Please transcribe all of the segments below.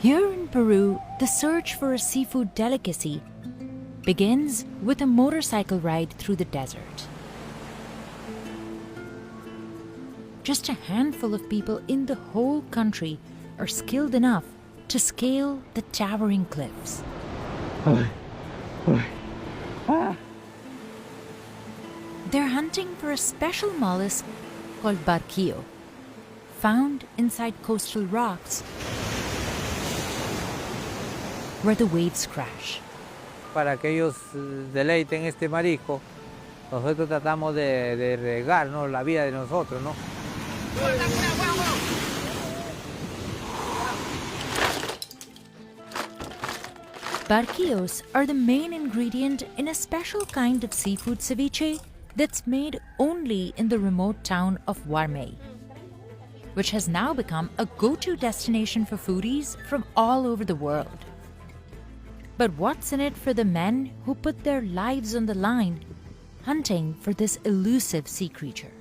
Here in Peru, the search for a seafood delicacy begins with a motorcycle ride through the desert. Just a handful of people in the whole country are skilled enough to scale the towering cliffs. They're hunting for a special mollusk called barquillo, found inside coastal rocks where the waves crash. Para que ellos deleiten este marisco, nosotros tratamos de regar, ¿no?, la vida de nosotros, ¿no? Barquillos are the main ingredient in a special kind of seafood ceviche that's made only in the remote town of Warmey, which has now become a go-to destination for foodies from all over the world. But what's in it for the men who put their lives on the line hunting for this elusive sea creature?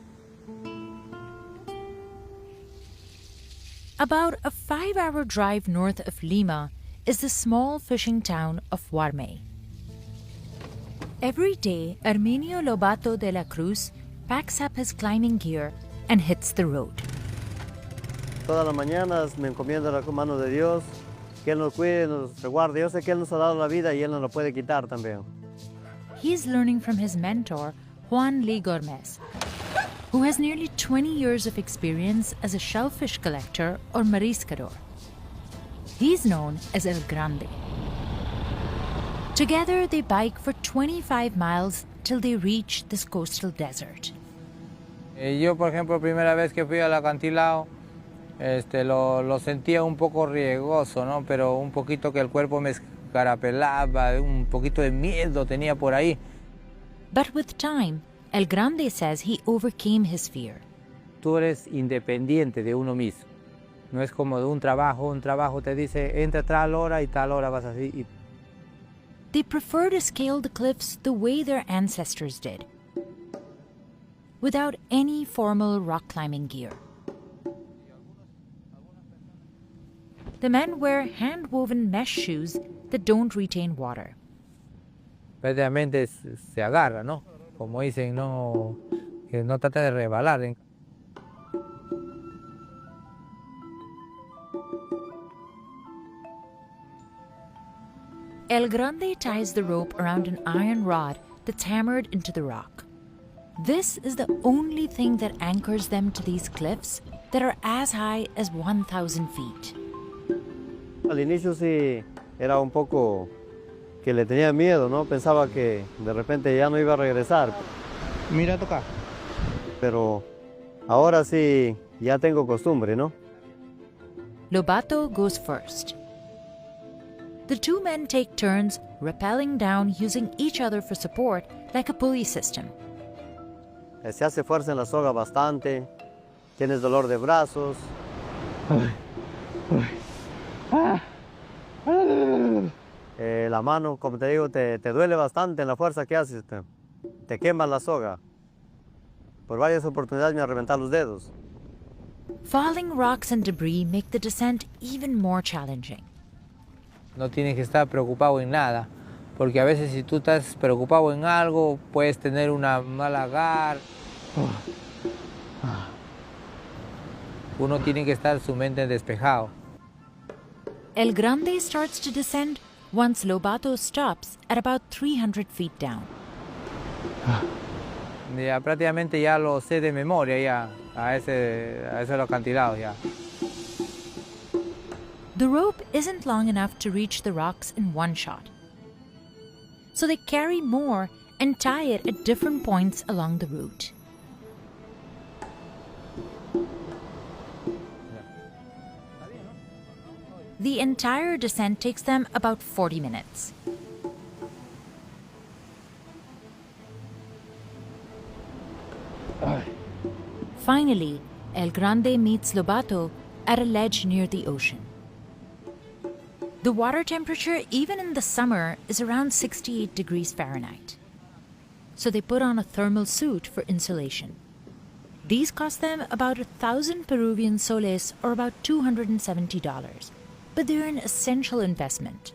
About a 5-hour drive north of Lima is the small fishing town of Warmey. Every day, Arminio Lobato de la Cruz packs up his climbing gear and hits the road. Todas las mañanas me encomiendo a la mano de Dios, que Él nos cuide, nos resguarde. Yo sé que Él nos ha dado la vida y Él nos la puede quitar también. He's learning from his mentor, Juan Lee Gormez, who has nearly 20 years of experience as a shellfish collector or mariscador. He's known as El Grande. Together, they bike for 25 miles till they reach this coastal desert. Yo, por ejemplo, primera vez que fui al acantilado, lo sentía un poco riesgoso, ¿no? Pero un poquito que el cuerpo me escarapelaba, un poquito de miedo tenía por ahí. But with time, El Grande says he overcame his fear. Tú eres independiente de uno mismo. No es como de un trabajo te dice, entra a tal hora y tal hora vas así. They prefer to scale the cliffs the way their ancestors did, without any formal rock climbing gear. The men wear hand-woven mesh shoes that don't retain water. Prácticamente se agarra, ¿no? Como dicen, no, que no trata de resbalar. El Grande ties the rope around an iron rod that's hammered into the rock. This is the only thing that anchors them to these cliffs that are as high as 1,000 feet. Al inicio sí era un poco que le tenía miedo, ¿no? Pensaba que de repente ya no iba a regresar. Mira, toca. Pero ahora sí ya tengo costumbre, ¿no? Lobato goes first. The two men take turns rappelling down using each other for support like a pulley system. Se hace fuerza en la soga bastante, tienes dolor de brazos. La mano, como te digo, te duele bastante en la fuerza que haces, te quemas la soga. Por varias oportunidades me han reventado los dedos. Falling rocks and debris make the descent even more challenging. No tienes que estar preocupado en nada, porque a veces si tú estás preocupado en algo, puedes tener una mala agar. Uno tiene que estar su mente despejado. El Grande starts to descend once Lobato stops at about 300 feet down. Ya prácticamente ya lo sé de memoria ya, a esos acantilados ya. The rope isn't long enough to reach the rocks in one shot. So they carry more and tie it at different points along the route. The entire descent takes them about 40 minutes. Finally, El Grande meets Lobato at a ledge near the ocean. The water temperature, even in the summer, is around 68 degrees Fahrenheit. So they put on a thermal suit for insulation. These cost them about 1,000 Peruvian soles, or about $270. but they're an essential investment.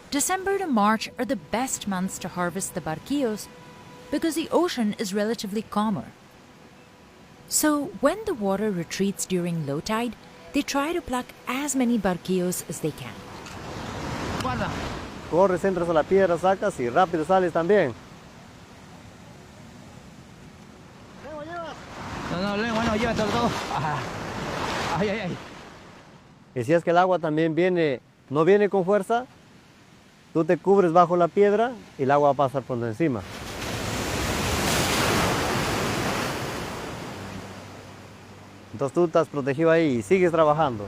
December to March are the best months to harvest the barquillos because the ocean is relatively calmer. So when the water retreats during low tide, they try to pluck as many barquillos as they can. Guarda. Corres, entras a la piedra, sacas y rápido sales también. No, bueno, llévatelo todo. Ay. Y si es que el agua también no viene con fuerza, tú te cubres bajo la piedra y el agua va a pasar por encima. Entonces tú estás protegido ahí y sigues trabajando.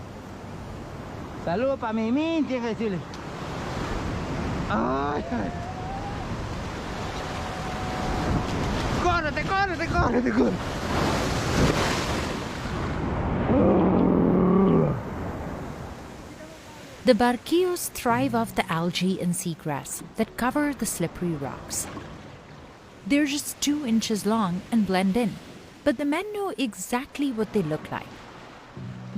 Saludos para Mimi, tienes que decirle. Ay. Córrete. The barquillos thrive off the algae and seagrass that cover the slippery rocks. They're just 2 inches long and blend in, but the men know exactly what they look like.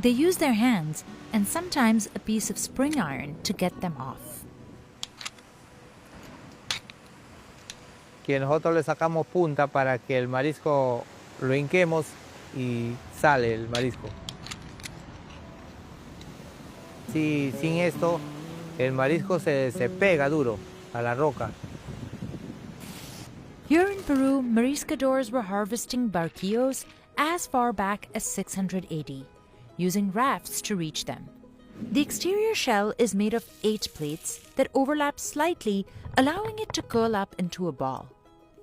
They use their hands and sometimes a piece of spring iron to get them off. Que nosotros le sacamos punta para que el marisco lo hinquemos y sale el marisco. Sí, sin esto el marisco se pega duro a la roca. Here in Peru, mariscadores were harvesting barquillos as far back as 600 AD, using rafts to reach them. The exterior shell is made of 8 plates that overlap slightly, allowing it to curl up into a ball.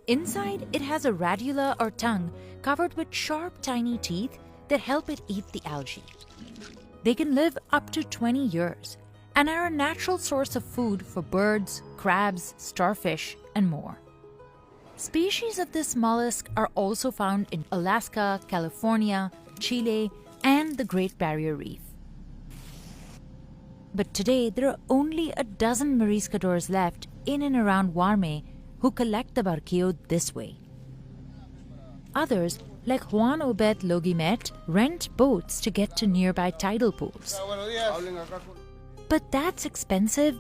Inside, it has a radula or tongue covered with sharp, tiny teeth that help it eat the algae. They can live up to 20 years and are a natural source of food for birds, crabs, starfish, and more. Species of this mollusk are also found in Alaska, California, Chile, and the Great Barrier Reef. But today, there are only a dozen mariscadores left in and around Warme who collect the barquillo this way. Others, like Juan Obed Logimet, rent boats to get to nearby tidal pools. But that's expensive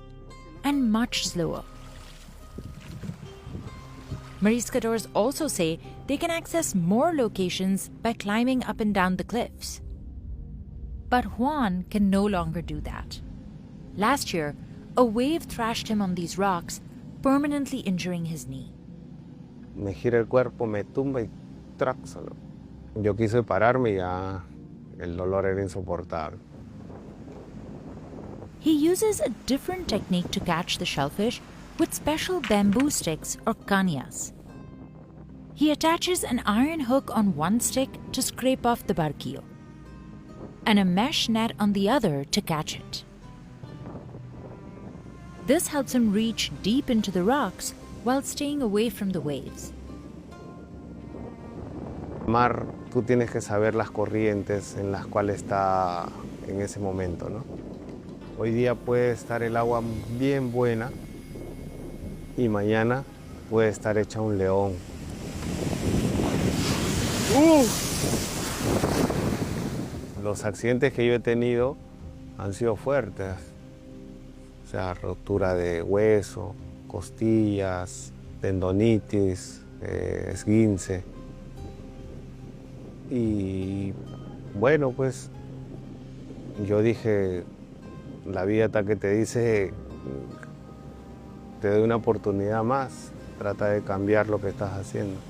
and much slower. Mariscadores also say they can access more locations by climbing up and down the cliffs. But Juan can no longer do that. Last year, a wave thrashed him on these rocks, permanently injuring his knee. Me gira el cuerpo, me tumba y tráxalo. Yo quise pararme y ya el dolor era insoportable. He uses a different technique to catch the shellfish with special bamboo sticks or cañas. He attaches an iron hook on one stick to scrape off the barquillo, and a mesh net on the other to catch it. This helps him reach deep into the rocks while staying away from the waves. Mar, tú tienes que saber las corrientes en las cuales está en ese momento, ¿no? Hoy día puede estar el agua bien buena y mañana puede estar hecha un león. Los accidentes que yo he tenido han sido fuertes. O sea, rotura de hueso, costillas, tendonitis, esguince. Y bueno, pues yo dije, la vida hasta que te dice, te doy una oportunidad más, trata de cambiar lo que estás haciendo.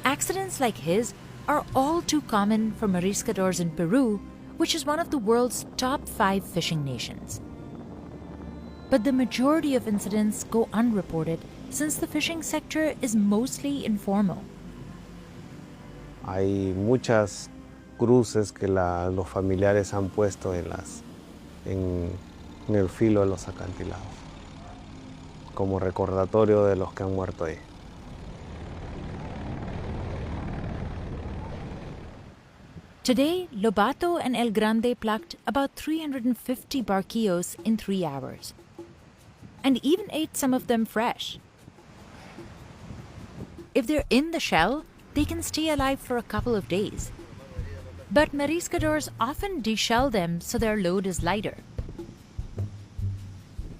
Accidents like his are all too common for mariscadores in Peru, which is one of the world's top 5 fishing nations. But the majority of incidents go unreported since the fishing sector is mostly informal. Hay muchas cruces que los familiares han puesto en el filo de los acantilados, como recordatorio de los que han muerto ahí. Today, Lobato and El Grande plucked about 350 barquillos in 3 hours, and even ate some of them fresh. If they're in the shell, they can stay alive for a couple of days. But mariscadores often deshell them so their load is lighter.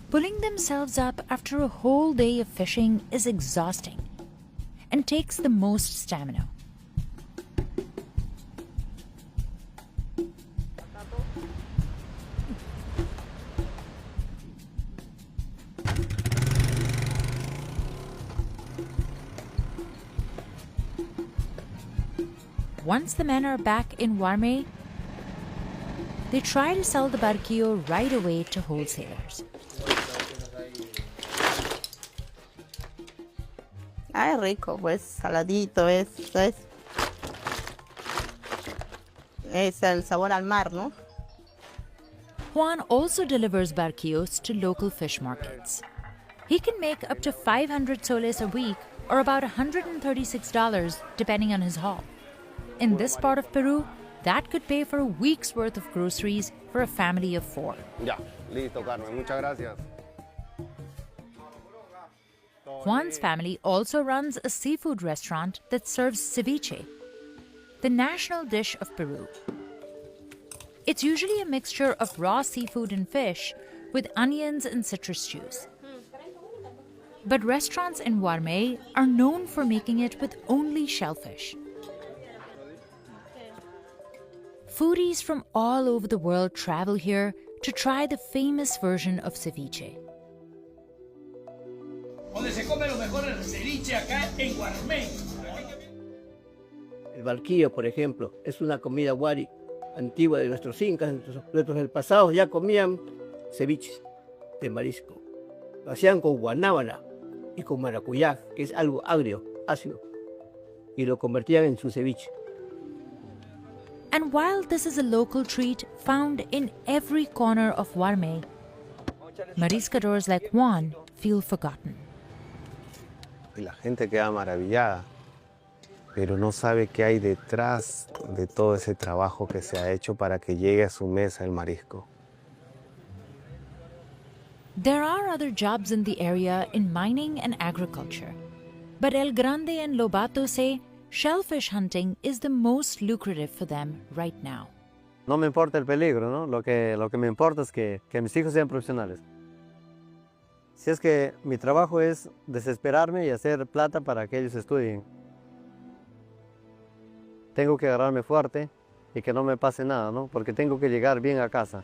Pulling themselves up after a whole day of fishing is exhausting and takes the most stamina. Once the men are back in Warme, they try to sell the barquillo right away to wholesalers. Ah, es rico, pues saladito, es el sabor al mar, ¿no? Juan also delivers barquillos to local fish markets. He can make up to 500 soles a week, or about $136, depending on his haul. In this part of Peru, that could pay for a week's worth of groceries for a family of 4. Ya, listo, Carmen, muchas gracias. Juan's family also runs a seafood restaurant that serves ceviche, the national dish of Peru. It's usually a mixture of raw seafood and fish with onions and citrus juice. But restaurants in Warme are known for making it with only shellfish. Foodies from all over the world travel here to try the famous version of ceviche. Donde se come lo mejor el ceviche acá en Warme. El barquillo, por ejemplo, es una comida wari antigua de nuestros incas, nuestros del pasado ya comían ceviches de marisco. Lo hacían con guanábana y con maracuyá, que es algo agrio, ácido, y lo convertían en su ceviche. And while this is a local treat found in every corner of Warme, mariscadores like Juan feel forgotten. Y la gente queda maravillada, pero no sabe qué hay detrás de todo ese trabajo que se ha hecho para que llegue a su mesa el marisco. There are other jobs in the area in mining and agriculture, but El Grande and Lobato say shellfish hunting is the most lucrative for them right now. No me importa el peligro, ¿no? Lo que me importa es que mis hijos sean profesionales. Si es que mi trabajo es desesperarme y hacer plata para que ellos estudien, tengo que agarrarme fuerte y que no me pase nada, ¿no? Porque tengo que llegar bien a casa.